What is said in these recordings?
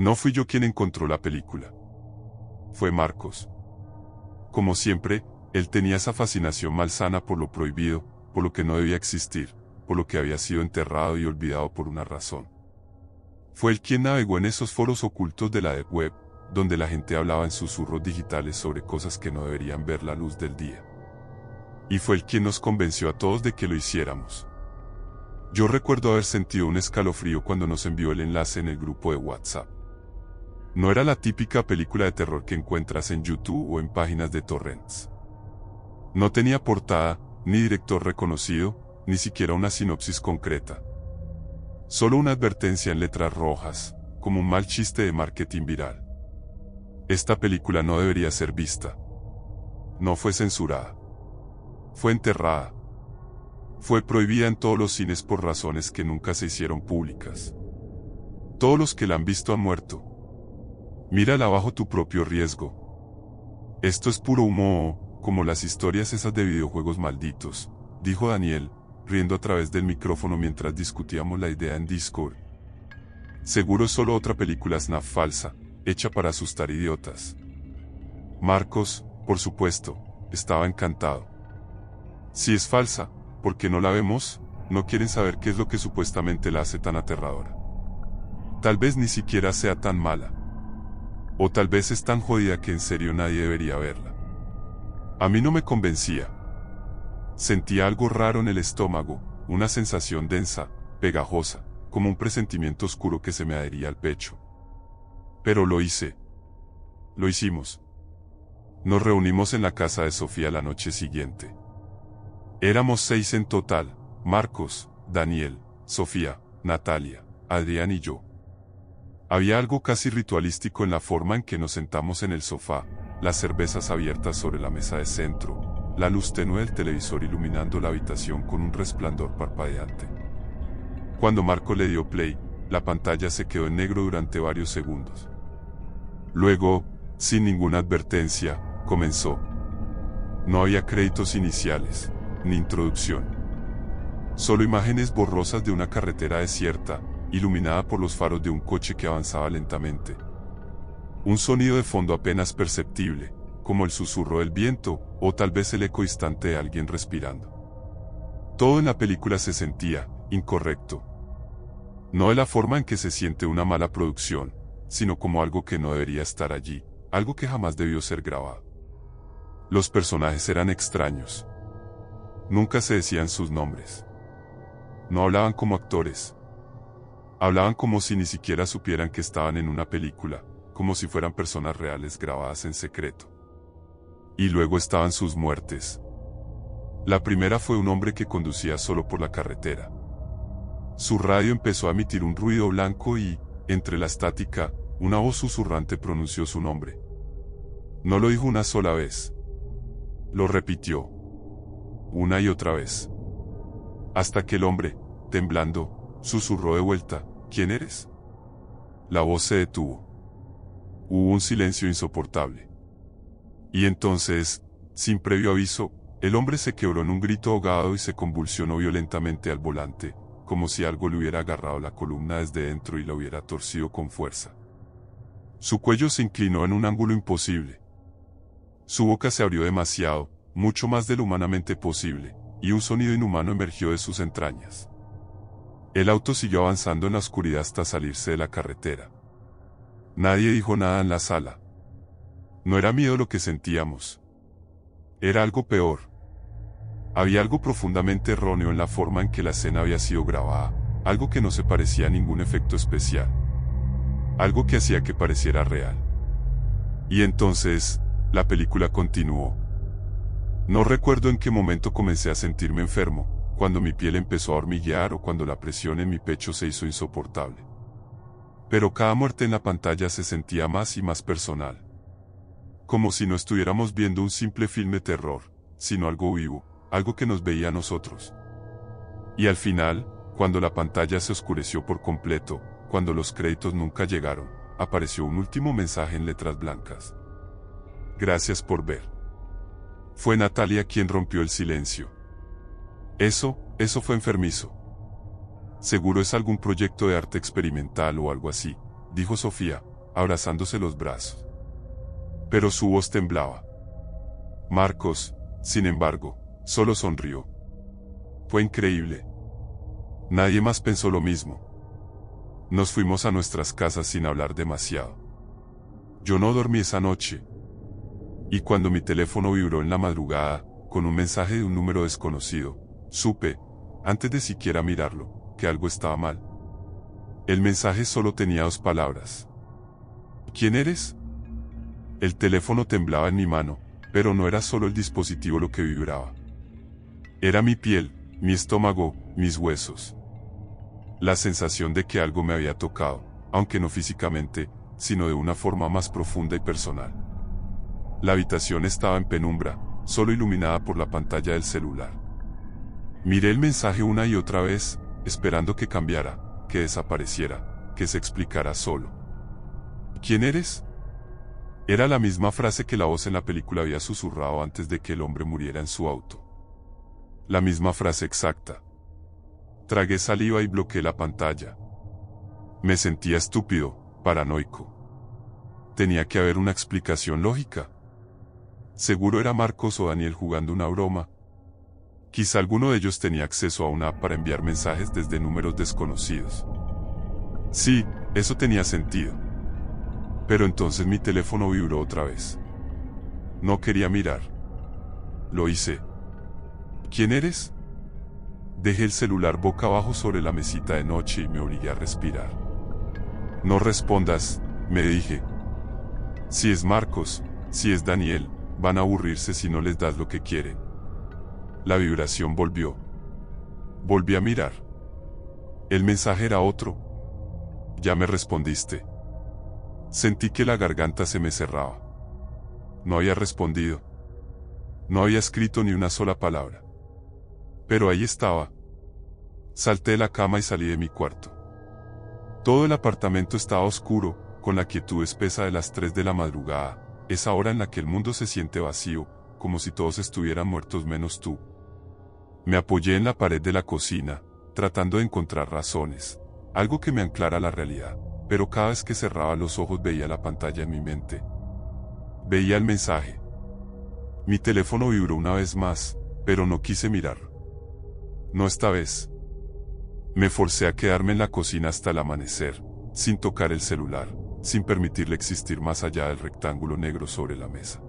No fui yo quien encontró la película. Fue Marcos. Como siempre, él tenía esa fascinación malsana por lo prohibido, por lo que no debía existir, por lo que había sido enterrado y olvidado por una razón. Fue él quien navegó en esos foros ocultos de la Deep Web, donde la gente hablaba en susurros digitales sobre cosas que no deberían ver la luz del día. Y fue él quien nos convenció a todos de que lo hiciéramos. Yo recuerdo haber sentido un escalofrío cuando nos envió el enlace en el grupo de WhatsApp. No era la típica película de terror que encuentras en YouTube o en páginas de torrents. No tenía portada, ni director reconocido, ni siquiera una sinopsis concreta. Solo una advertencia en letras rojas, como un mal chiste de marketing viral. Esta película no debería ser vista. No fue censurada. Fue enterrada. Fue prohibida en todos los cines por razones que nunca se hicieron públicas. Todos los que la han visto han muerto. Mírala bajo tu propio riesgo. Esto es puro humo, como las historias esas de videojuegos malditos, dijo Daniel, riendo a través del micrófono mientras discutíamos la idea en Discord. Seguro es solo otra película snap falsa, hecha para asustar idiotas. Marcos, por supuesto, estaba encantado. Si es falsa, ¿por qué no la vemos? No quieren saber qué es lo que supuestamente la hace tan aterradora. Tal vez ni siquiera sea tan mala. O tal vez es tan jodida que en serio nadie debería verla. A mí no me convencía. Sentía algo raro en el estómago, una sensación densa, pegajosa, como un presentimiento oscuro que se me adhería al pecho. Pero lo hice. Lo hicimos. Nos reunimos en la casa de Sofía la noche siguiente. Éramos 6 en total: Marcos, Daniel, Sofía, Natalia, Adrián y yo. Había algo casi ritualístico en la forma en que nos sentamos en el sofá, las cervezas abiertas sobre la mesa de centro, la luz tenue del televisor iluminando la habitación con un resplandor parpadeante. Cuando Marco le dio play, la pantalla se quedó en negro durante varios segundos. Luego, sin ninguna advertencia, comenzó. No había créditos iniciales, ni introducción. Solo imágenes borrosas de una carretera desierta, iluminada por los faros de un coche que avanzaba lentamente. Un sonido de fondo apenas perceptible, como el susurro del viento, o tal vez el eco distante de alguien respirando. Todo en la película se sentía incorrecto. No de la forma en que se siente una mala producción, sino como algo que no debería estar allí, algo que jamás debió ser grabado. Los personajes eran extraños. Nunca se decían sus nombres. No hablaban como actores. Hablaban como si ni siquiera supieran que estaban en una película, como si fueran personas reales grabadas en secreto. Y luego estaban sus muertes. La primera fue un hombre que conducía solo por la carretera. Su radio empezó a emitir un ruido blanco y, entre la estática, una voz susurrante pronunció su nombre. No lo dijo una sola vez. Lo repitió. Una y otra vez. Hasta que el hombre, temblando, susurró de vuelta: ¿Quién eres? La voz se detuvo. Hubo un silencio insoportable. Y entonces, sin previo aviso, el hombre se quebró en un grito ahogado y se convulsionó violentamente al volante, como si algo le hubiera agarrado la columna desde dentro y la hubiera torcido con fuerza. Su cuello se inclinó en un ángulo imposible. Su boca se abrió demasiado, mucho más de lo humanamente posible, y un sonido inhumano emergió de sus entrañas. El auto siguió avanzando en la oscuridad hasta salirse de la carretera. Nadie dijo nada en la sala. No era miedo lo que sentíamos. Era algo peor. Había algo profundamente erróneo en la forma en que la escena había sido grabada, algo que no se parecía a ningún efecto especial. Algo que hacía que pareciera real. Y entonces, la película continuó. No recuerdo en qué momento comencé a sentirme enfermo, cuando mi piel empezó a hormiguear o cuando la presión en mi pecho se hizo insoportable. Pero cada muerte en la pantalla se sentía más y más personal. Como si no estuviéramos viendo un simple film de terror, sino algo vivo, algo que nos veía a nosotros. Y al final, cuando la pantalla se oscureció por completo, cuando los créditos nunca llegaron, apareció un último mensaje en letras blancas. Gracias por ver. Fue Natalia quien rompió el silencio. Eso fue enfermizo. Seguro es algún proyecto de arte experimental o algo así, dijo Sofía, abrazándose los brazos. Pero su voz temblaba. Marcos, sin embargo, solo sonrió. Fue increíble. Nadie más pensó lo mismo. Nos fuimos a nuestras casas sin hablar demasiado. Yo no dormí esa noche. Y cuando mi teléfono vibró en la madrugada, con un mensaje de un número desconocido, supe, antes de siquiera mirarlo, que algo estaba mal. El mensaje solo tenía 2 palabras. ¿Quién eres? El teléfono temblaba en mi mano, pero no era solo el dispositivo lo que vibraba. Era mi piel, mi estómago, mis huesos. La sensación de que algo me había tocado, aunque no físicamente, sino de una forma más profunda y personal. La habitación estaba en penumbra, solo iluminada por la pantalla del celular. Miré el mensaje una y otra vez, esperando que cambiara, que desapareciera, que se explicara solo. ¿Quién eres? Era la misma frase que la voz en la película había susurrado antes de que el hombre muriera en su auto. La misma frase exacta. Tragué saliva y bloqueé la pantalla. Me sentía estúpido, paranoico. Tenía que haber una explicación lógica. Seguro era Marcos o Daniel jugando una broma. Quizá alguno de ellos tenía acceso a una app para enviar mensajes desde números desconocidos. Sí, eso tenía sentido. Pero entonces mi teléfono vibró otra vez. No quería mirar. Lo hice. ¿Quién eres? Dejé el celular boca abajo sobre la mesita de noche y me obligué a respirar. No respondas, me dije. Si es Marcos, si es Daniel, van a aburrirse si no les das lo que quieren. La vibración volvió. Volví a mirar. El mensaje era otro. Ya me respondiste. Sentí que la garganta se me cerraba. No había respondido. No había escrito ni una sola palabra. Pero ahí estaba. Salté de la cama y salí de mi cuarto. Todo el apartamento estaba oscuro, con la quietud espesa de las 3 de la madrugada, esa hora en la que el mundo se siente vacío, como si todos estuvieran muertos menos tú. Me apoyé en la pared de la cocina, tratando de encontrar razones, algo que me anclara a la realidad, pero cada vez que cerraba los ojos veía la pantalla en mi mente. Veía el mensaje. Mi teléfono vibró una vez más, pero no quise mirarlo. No esta vez. Me forcé a quedarme en la cocina hasta el amanecer, sin tocar el celular, sin permitirle existir más allá del rectángulo negro sobre la mesa.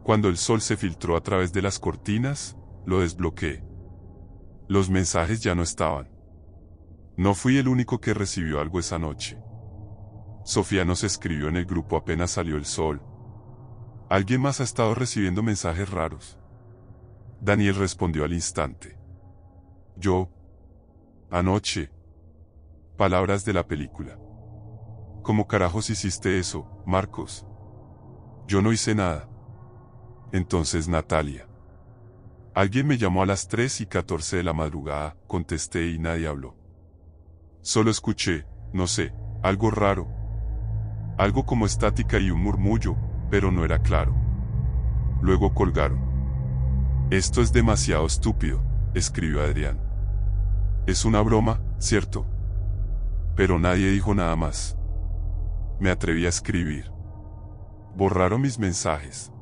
Cuando el sol se filtró a través de las cortinas, lo desbloqueé. Los mensajes ya no estaban. No fui el único que recibió algo esa noche. Sofía nos escribió en el grupo apenas salió el sol. Alguien más ha estado recibiendo mensajes raros. Daniel respondió al instante. Yo. Anoche. Palabras de la película. ¿Cómo carajos hiciste eso, Marcos? Yo no hice nada. Entonces Natalia. Alguien me llamó a las 3:14 de la madrugada, contesté y nadie habló. Solo escuché, no sé, algo raro. Algo como estática y un murmullo, pero no era claro. Luego colgaron. Esto es demasiado estúpido, escribió Adrián. Es una broma, ¿cierto? Pero nadie dijo nada más. Me atreví a escribir. Borraron mis mensajes.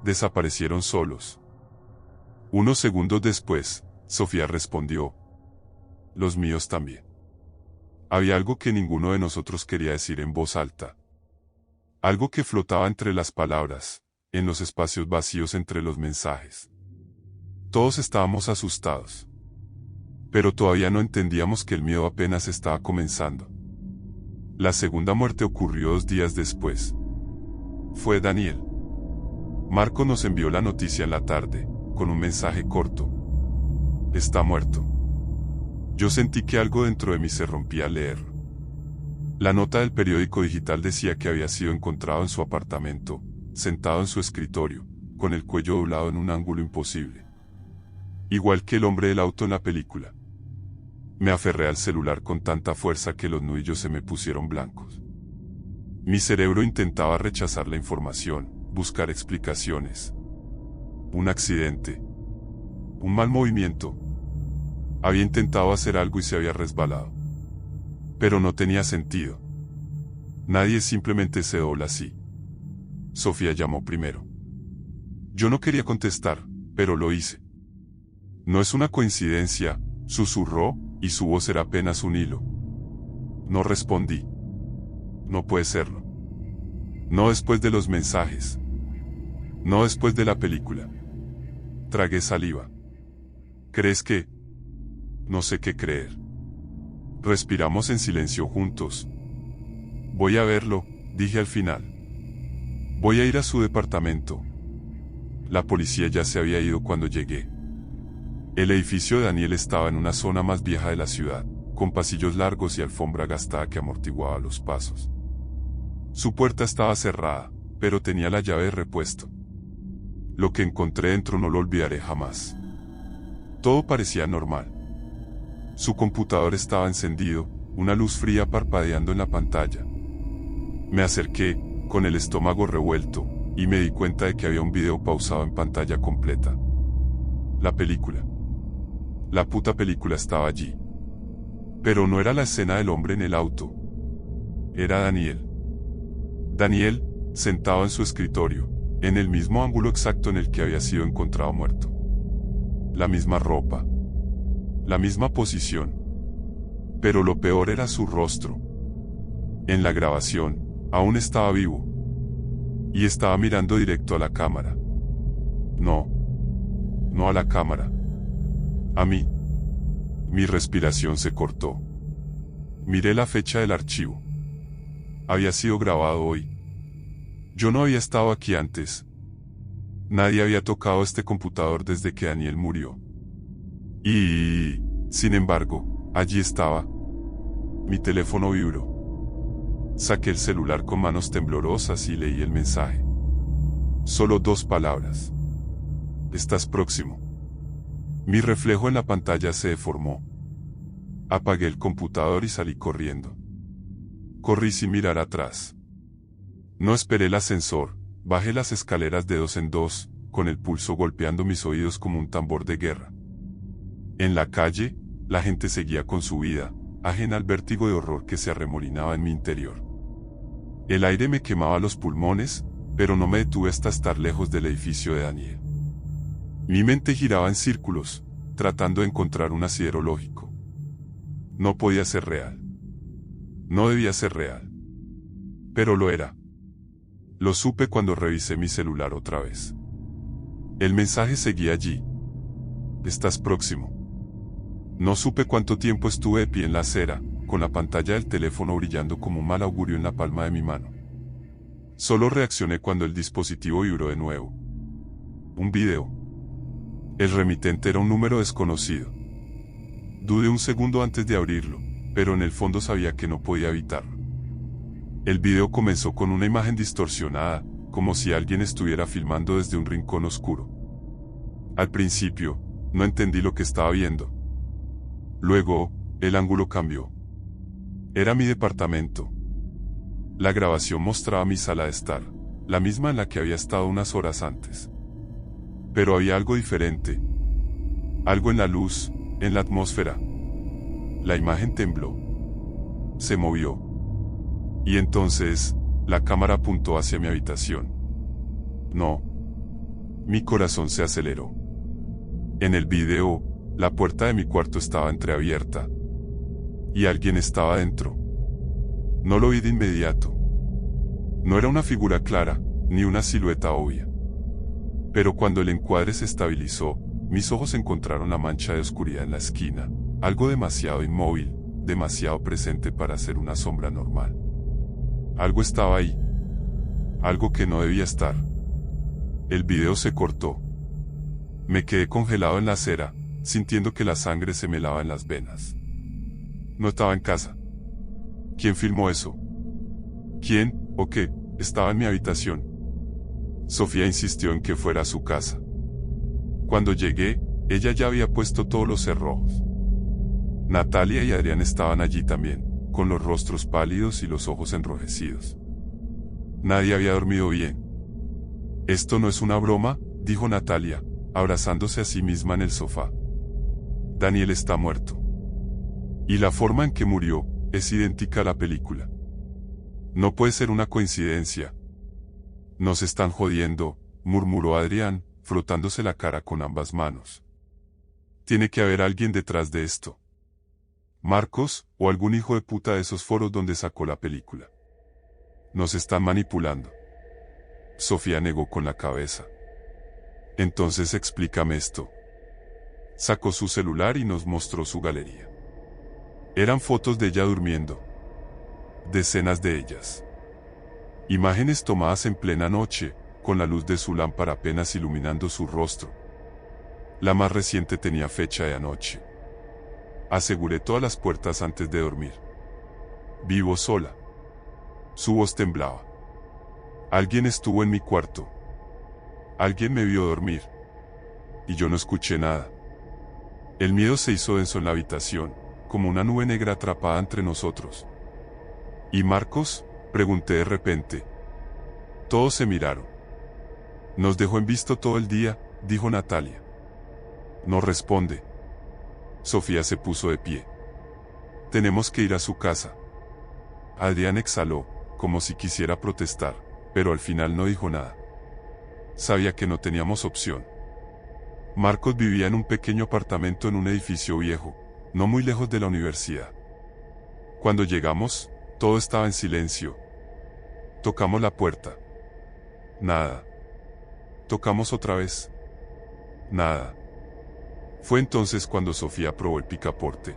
Desaparecieron solos. Unos segundos después, Sofía respondió. Los míos también. Había algo que ninguno de nosotros quería decir en voz alta. Algo que flotaba entre las palabras, en los espacios vacíos entre los mensajes. Todos estábamos asustados. Pero todavía no entendíamos que el miedo apenas estaba comenzando. La segunda muerte ocurrió 2 días después. Fue Daniel. Marco nos envió la noticia en la tarde, con un mensaje corto. Está muerto. Yo sentí que algo dentro de mí se rompía al leerlo. La nota del periódico digital decía que había sido encontrado en su apartamento, sentado en su escritorio, con el cuello doblado en un ángulo imposible. Igual que el hombre del auto en la película. Me aferré al celular con tanta fuerza que los nudillos se me pusieron blancos. Mi cerebro intentaba rechazar la información, buscar explicaciones. Un accidente. Un mal movimiento. Había intentado hacer algo y se había resbalado. Pero no tenía sentido. Nadie simplemente se dobla así. Sofía llamó primero. Yo no quería contestar, pero lo hice. No es una coincidencia, susurró, y su voz era apenas un hilo. No respondí. No puede serlo. No después de los mensajes. No después de la película. Tragué saliva. ¿Crees que? No sé qué creer. Respiramos en silencio juntos. Voy a verlo, dije al final. Voy a ir a su departamento. La policía ya se había ido cuando llegué. El edificio de Daniel estaba en una zona más vieja de la ciudad, con pasillos largos y alfombra gastada que amortiguaba los pasos. Su puerta estaba cerrada, pero tenía la llave de repuesto. Lo que encontré dentro no lo olvidaré jamás. Todo parecía normal. Su computador estaba encendido, una luz fría parpadeando en la pantalla. Me acerqué, con el estómago revuelto, y me di cuenta de que había un video pausado en pantalla completa. La película. La puta película estaba allí. Pero no era la escena del hombre en el auto. Era Daniel. Daniel, sentado en su escritorio, en el mismo ángulo exacto en el que había sido encontrado muerto. La misma ropa. La misma posición. Pero lo peor era su rostro. En la grabación, aún estaba vivo. Y estaba mirando directo a la cámara. No. No a la cámara. A mí. Mi respiración se cortó. Miré la fecha del archivo. Había sido grabado hoy. Yo no había estado aquí antes. Nadie había tocado este computador desde que Daniel murió. Y, sin embargo, allí estaba. Mi teléfono vibró. Saqué el celular con manos temblorosas y leí el mensaje. Solo 2 palabras. Estás próximo. Mi reflejo en la pantalla se deformó. Apagué el computador y salí corriendo. Corrí sin mirar atrás. No esperé el ascensor, bajé las escaleras de 2 en 2, con el pulso golpeando mis oídos como un tambor de guerra. En la calle, la gente seguía con su vida, ajena al vértigo de horror que se arremolinaba en mi interior. El aire me quemaba los pulmones, pero no me detuve hasta estar lejos del edificio de Daniel. Mi mente giraba en círculos, tratando de encontrar un asidero lógico. No podía ser real. No debía ser real. Pero lo era. Lo supe cuando revisé mi celular otra vez. El mensaje seguía allí. Estás próximo. No supe cuánto tiempo estuve de pie en la acera, con la pantalla del teléfono brillando como un mal augurio en la palma de mi mano. Solo reaccioné cuando el dispositivo vibró de nuevo. Un video. El remitente era un número desconocido. Dudé un segundo antes de abrirlo, pero en el fondo sabía que no podía evitarlo. El video comenzó con una imagen distorsionada, como si alguien estuviera filmando desde un rincón oscuro. Al principio, no entendí lo que estaba viendo. Luego, el ángulo cambió. Era mi departamento. La grabación mostraba mi sala de estar, la misma en la que había estado unas horas antes. Pero había algo diferente. Algo en la luz, en la atmósfera. La imagen tembló. Se movió. Y entonces, la cámara apuntó hacia mi habitación. No. Mi corazón se aceleró. En el video, la puerta de mi cuarto estaba entreabierta. Y alguien estaba dentro. No lo vi de inmediato. No era una figura clara, ni una silueta obvia. Pero cuando el encuadre se estabilizó, mis ojos encontraron la mancha de oscuridad en la esquina, algo demasiado inmóvil, demasiado presente para ser una sombra normal. Algo estaba ahí. Algo que no debía estar. El video se cortó. Me quedé congelado en la acera, sintiendo que la sangre se me helaba en las venas. No estaba en casa. ¿Quién filmó eso? ¿Quién, o qué, estaba en mi habitación? Sofía insistió en que fuera a su casa. Cuando llegué, ella ya había puesto todos los cerrojos. Natalia y Adrián estaban allí también, con los rostros pálidos y los ojos enrojecidos. Nadie había dormido bien. «Esto no es una broma», dijo Natalia, abrazándose a sí misma en el sofá. «Daniel está muerto. Y la forma en que murió es idéntica a la película. No puede ser una coincidencia. Nos están jodiendo, murmuró Adrián, frotándose la cara con ambas manos. Tiene que haber alguien detrás de esto. Marcos, o algún hijo de puta de esos foros donde sacó la película. Nos están manipulando. Sofía negó con la cabeza. Entonces explícame esto. Sacó su celular y nos mostró su galería. Eran fotos de ella durmiendo. Decenas de ellas. Imágenes tomadas en plena noche, con la luz de su lámpara apenas iluminando su rostro. La más reciente tenía fecha de anoche. Aseguré todas las puertas antes de dormir. Vivo sola. Su voz temblaba. Alguien estuvo en mi cuarto. Alguien me vio dormir. Y yo no escuché nada. El miedo se hizo denso en la habitación, como una nube negra atrapada entre nosotros. ¿Y Marcos?, pregunté de repente. Todos se miraron. Nos dejó en visto todo el día, dijo Natalia. No responde. Sofía se puso de pie. Tenemos que ir a su casa. Adrián exhaló, como si quisiera protestar, pero al final no dijo nada. Sabía que no teníamos opción. Marcos vivía en un pequeño apartamento en un edificio viejo, no muy lejos de la universidad. Cuando llegamos, todo estaba en silencio. Tocamos la puerta. Nada. Tocamos otra vez. Nada. Fue entonces cuando Sofía probó el picaporte.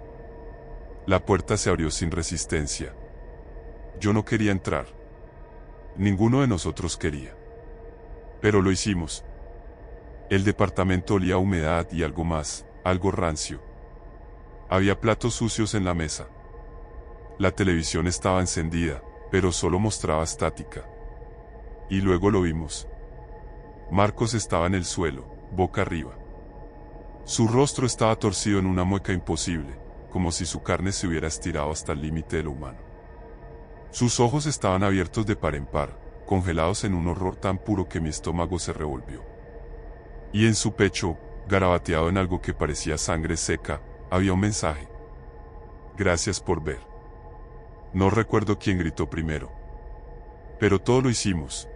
La puerta se abrió sin resistencia. Yo no quería entrar. Ninguno de nosotros quería. Pero lo hicimos. El departamento olía a humedad y algo más, algo rancio. Había platos sucios en la mesa. La televisión estaba encendida, pero solo mostraba estática. Y luego lo vimos. Marcos estaba en el suelo, boca arriba. Su rostro estaba torcido en una mueca imposible, como si su carne se hubiera estirado hasta el límite de lo humano. Sus ojos estaban abiertos de par en par, congelados en un horror tan puro que mi estómago se revolvió. Y en su pecho, garabateado en algo que parecía sangre seca, había un mensaje. Gracias por ver. No recuerdo quién gritó primero. Pero todo lo hicimos.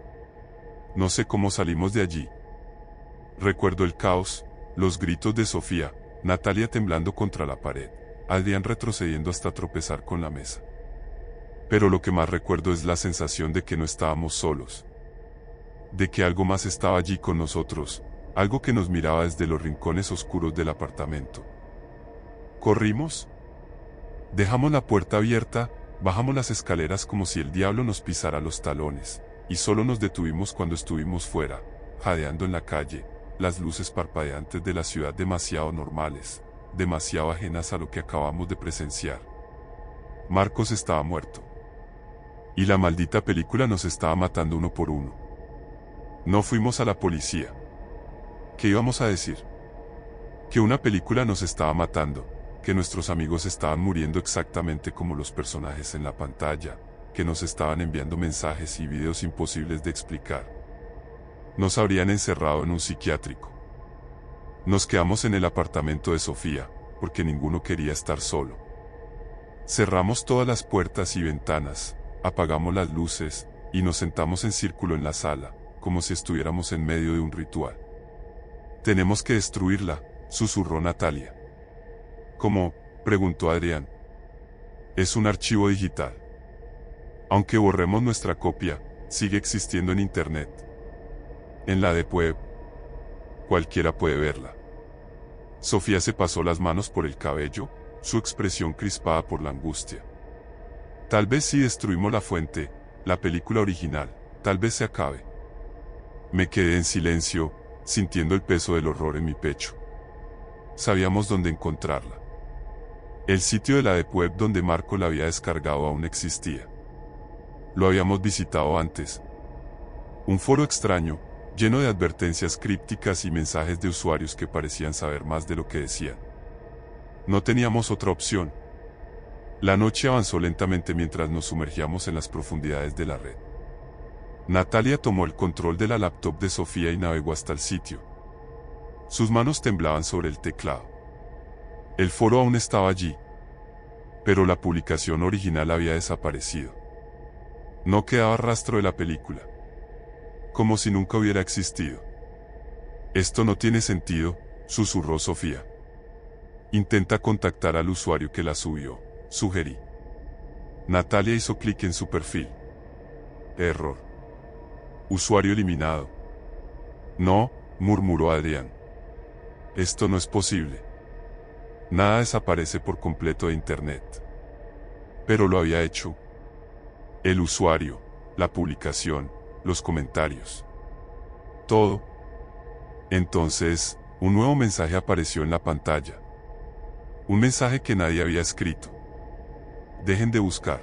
No sé cómo salimos de allí. Recuerdo el caos, los gritos de Sofía, Natalia temblando contra la pared, Adrián retrocediendo hasta tropezar con la mesa. Pero lo que más recuerdo es la sensación de que no estábamos solos. De que algo más estaba allí con nosotros, algo que nos miraba desde los rincones oscuros del apartamento. ¿Corrimos? Dejamos la puerta abierta, bajamos las escaleras como si el diablo nos pisara los talones, y solo nos detuvimos cuando estuvimos fuera, jadeando en la calle, las luces parpadeantes de la ciudad demasiado normales, demasiado ajenas a lo que acabamos de presenciar. Marcos estaba muerto. Y la maldita película nos estaba matando uno por uno. No fuimos a la policía. ¿Qué íbamos a decir? Que una película nos estaba matando, que nuestros amigos estaban muriendo exactamente como los personajes en la pantalla, que nos estaban enviando mensajes y videos imposibles de explicar. Nos habrían encerrado en un psiquiátrico. Nos quedamos en el apartamento de Sofía, porque ninguno quería estar solo. Cerramos todas las puertas y ventanas, apagamos las luces, y nos sentamos en círculo en la sala, como si estuviéramos en medio de un ritual. Tenemos que destruirla, susurró Natalia. ¿Cómo?, preguntó Adrián. Es un archivo digital. Aunque borremos nuestra copia, sigue existiendo en Internet. En la Deep Web. Cualquiera puede verla. Sofía se pasó las manos por el cabello, su expresión crispada por la angustia. Tal vez si destruimos la fuente, la película original, tal vez se acabe. Me quedé en silencio, sintiendo el peso del horror en mi pecho. Sabíamos dónde encontrarla. El sitio de la Deep Web donde Marco la había descargado aún existía. Lo habíamos visitado antes. Un foro extraño, lleno de advertencias crípticas y mensajes de usuarios que parecían saber más de lo que decían. No teníamos otra opción. La noche avanzó lentamente mientras nos sumergíamos en las profundidades de la red. Natalia tomó el control de la laptop de Sofía y navegó hasta el sitio. Sus manos temblaban sobre el teclado. El foro aún estaba allí, pero la publicación original había desaparecido. No quedaba rastro de la película. Como si nunca hubiera existido. Esto no tiene sentido, susurró Sofía. Intenta contactar al usuario que la subió, sugerí. Natalia hizo clic en su perfil. Error. Usuario eliminado. No, murmuró Adrián. Esto no es posible. Nada desaparece por completo de Internet. Pero lo había hecho. El usuario, la publicación, los comentarios. Todo. Entonces, un nuevo mensaje apareció en la pantalla. Un mensaje que nadie había escrito. Dejen de buscar.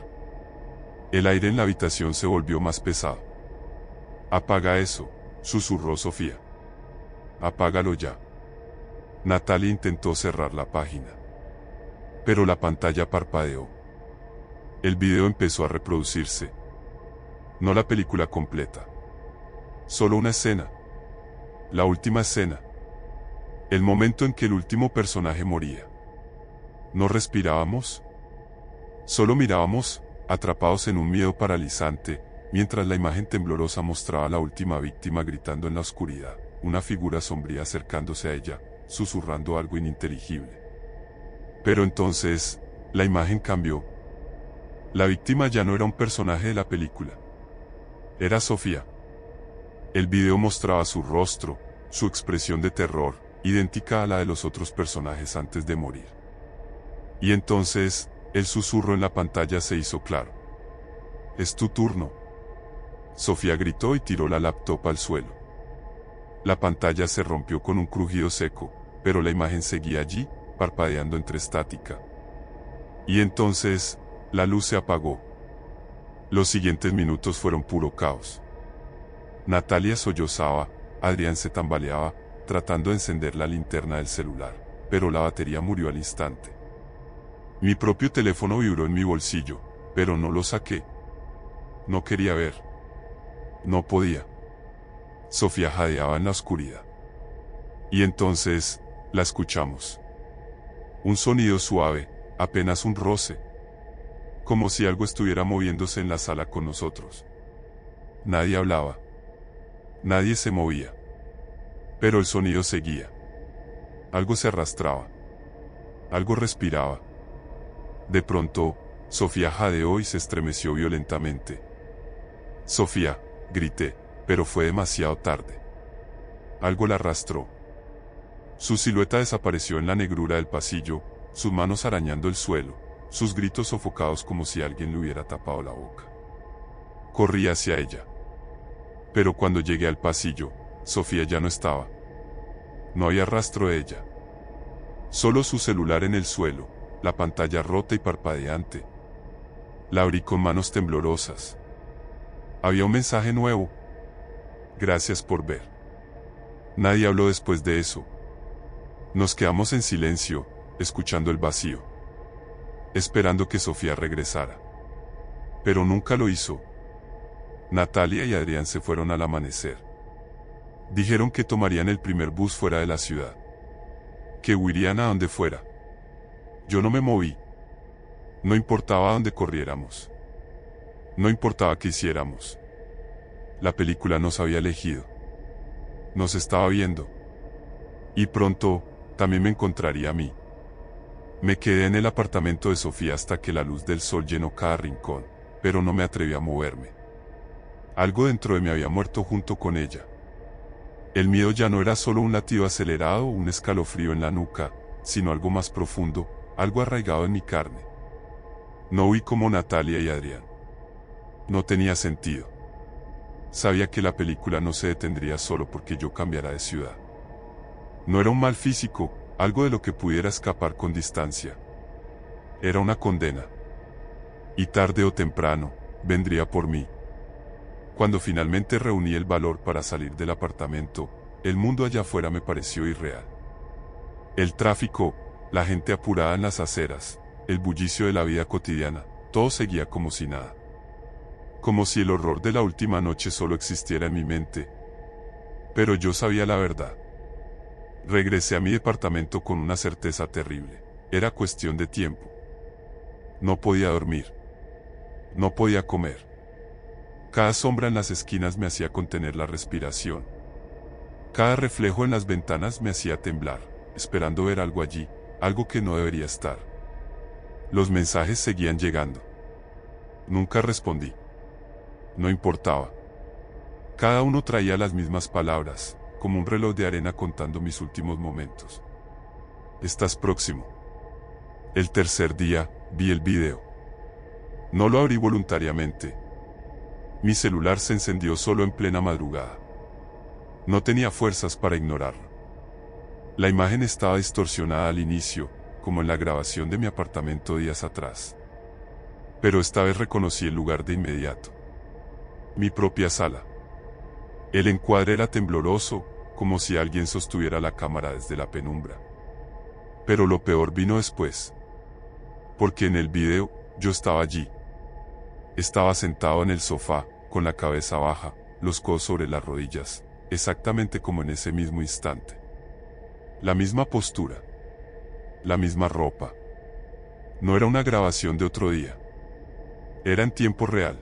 El aire en la habitación se volvió más pesado. Apaga eso, susurró Sofía. Apágalo ya. Natalia intentó cerrar la página. Pero la pantalla parpadeó. El video empezó a reproducirse. No la película completa. Solo una escena. La última escena. El momento en que el último personaje moría. No respirábamos. Solo mirábamos, atrapados en un miedo paralizante, mientras la imagen temblorosa mostraba a la última víctima gritando en la oscuridad, una figura sombría acercándose a ella, susurrando algo ininteligible. Pero entonces, la imagen cambió. La víctima ya no era un personaje de la película. Era Sofía. El video mostraba su rostro, su expresión de terror, idéntica a la de los otros personajes antes de morir. Y entonces, el susurro en la pantalla se hizo claro. Es tu turno. Sofía gritó y tiró la laptop al suelo. La pantalla se rompió con un crujido seco, pero la imagen seguía allí, parpadeando entre estática. Y entonces, la luz se apagó. Los siguientes minutos fueron puro caos. Natalia sollozaba, Adrián se tambaleaba, tratando de encender la linterna del celular, pero la batería murió al instante. Mi propio teléfono vibró en mi bolsillo, pero no lo saqué. No quería ver. No podía. Sofía jadeaba en la oscuridad. Y entonces, la escuchamos. Un sonido suave, apenas un roce. Como si algo estuviera moviéndose en la sala con nosotros. Nadie hablaba. Nadie se movía. Pero el sonido seguía. Algo se arrastraba. Algo respiraba. De pronto, Sofía jadeó y se estremeció violentamente. Sofía, grité, pero fue demasiado tarde. Algo la arrastró. Su silueta desapareció en la negrura del pasillo, sus manos arañando el suelo, sus gritos sofocados como si alguien le hubiera tapado la boca. Corrí hacia ella. Pero cuando llegué al pasillo, Sofía ya no estaba. No había rastro de ella. Solo su celular en el suelo, la pantalla rota y parpadeante. La abrí con manos temblorosas. Había un mensaje nuevo. Gracias por ver. Nadie habló después de eso. Nos quedamos en silencio, escuchando el vacío. Esperando que Sofía regresara. Pero nunca lo hizo. Natalia y Adrián se fueron al amanecer. Dijeron que tomarían el primer bus fuera de la ciudad. Que huirían a donde fuera. Yo no me moví. No importaba a dónde corriéramos. No importaba qué hiciéramos. La película nos había elegido. Nos estaba viendo. Y pronto, también me encontraría a mí. Me quedé en el apartamento de Sofía hasta que la luz del sol llenó cada rincón, pero no me atreví a moverme. Algo dentro de mí había muerto junto con ella. El miedo ya no era solo un latido acelerado o un escalofrío en la nuca, sino algo más profundo, algo arraigado en mi carne. No huí como Natalia y Adrián. No tenía sentido. Sabía que la película no se detendría solo porque yo cambiara de ciudad. No era un mal físico, algo de lo que pudiera escapar con distancia. Era una condena. Y tarde o temprano, vendría por mí. Cuando finalmente reuní el valor para salir del apartamento, el mundo allá afuera me pareció irreal. El tráfico, la gente apurada en las aceras, el bullicio de la vida cotidiana, todo seguía como si nada. Como si el horror de la última noche solo existiera en mi mente. Pero yo sabía la verdad. Regresé a mi departamento con una certeza terrible. Era cuestión de tiempo. No podía dormir. No podía comer. Cada sombra en las esquinas me hacía contener la respiración. Cada reflejo en las ventanas me hacía temblar, esperando ver algo allí, algo que no debería estar. Los mensajes seguían llegando. Nunca respondí. No importaba. Cada uno traía las mismas palabras, como un reloj de arena contando mis últimos momentos. Estás próximo. El tercer día, vi el video. No lo abrí voluntariamente. Mi celular se encendió solo en plena madrugada. No tenía fuerzas para ignorarlo. La imagen estaba distorsionada al inicio, como en la grabación de mi apartamento días atrás. Pero esta vez reconocí el lugar de inmediato. Mi propia sala. El encuadre era tembloroso, como si alguien sostuviera la cámara desde la penumbra. Pero lo peor vino después. Porque en el video, yo estaba allí. Estaba sentado en el sofá, con la cabeza baja, los codos sobre las rodillas, exactamente como en ese mismo instante. La misma postura. La misma ropa. No era una grabación de otro día. Era en tiempo real.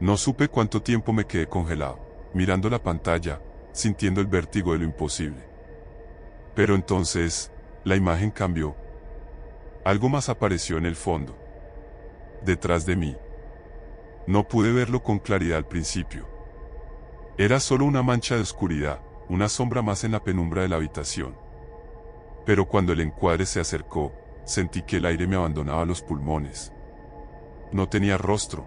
No supe cuánto tiempo me quedé congelado, mirando la pantalla, sintiendo el vértigo de lo imposible. Pero entonces, la imagen cambió. Algo más apareció en el fondo. Detrás de mí. No pude verlo con claridad al principio. Era solo una mancha de oscuridad, una sombra más en la penumbra de la habitación. Pero cuando el encuadre se acercó, sentí que el aire me abandonaba los pulmones. No tenía rostro.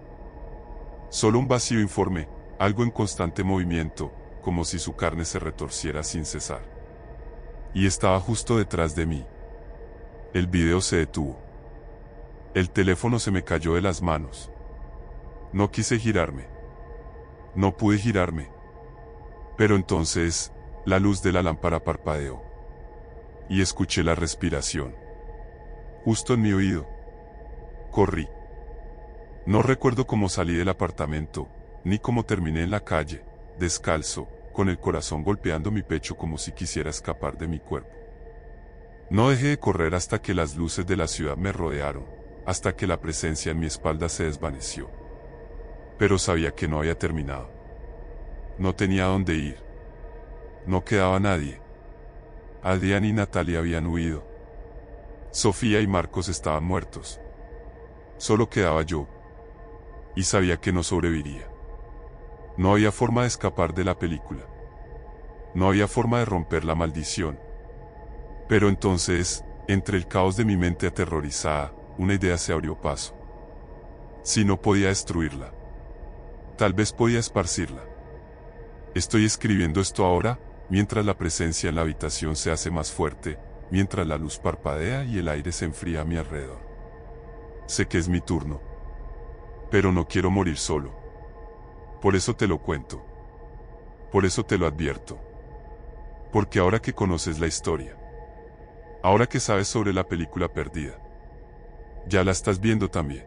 Solo un vacío informe, algo en constante movimiento, como si su carne se retorciera sin cesar. Y estaba justo detrás de mí. El video se detuvo. El teléfono se me cayó de las manos. No quise girarme. No pude girarme. Pero entonces, la luz de la lámpara parpadeó. Y escuché la respiración. Justo en mi oído. Corrí. No recuerdo cómo salí del apartamento, ni cómo terminé en la calle, descalzo, con el corazón golpeando mi pecho como si quisiera escapar de mi cuerpo. No dejé de correr hasta que las luces de la ciudad me rodearon, hasta que la presencia en mi espalda se desvaneció. Pero sabía que no había terminado. No tenía dónde ir. No quedaba nadie. Adrián y Natalia habían huido. Sofía y Marcos estaban muertos. Solo quedaba yo. Y sabía que no sobreviviría. No había forma de escapar de la película. No había forma de romper la maldición. Pero entonces, entre el caos de mi mente aterrorizada, una idea se abrió paso. Si no podía destruirla, tal vez podía esparcirla. Estoy escribiendo esto ahora, mientras la presencia en la habitación se hace más fuerte, mientras la luz parpadea y el aire se enfría a mi alrededor. Sé que es mi turno. Pero no quiero morir solo. Por eso te lo cuento. Por eso te lo advierto. Porque ahora que conoces la historia, ahora que sabes sobre la película perdida, ya la estás viendo también.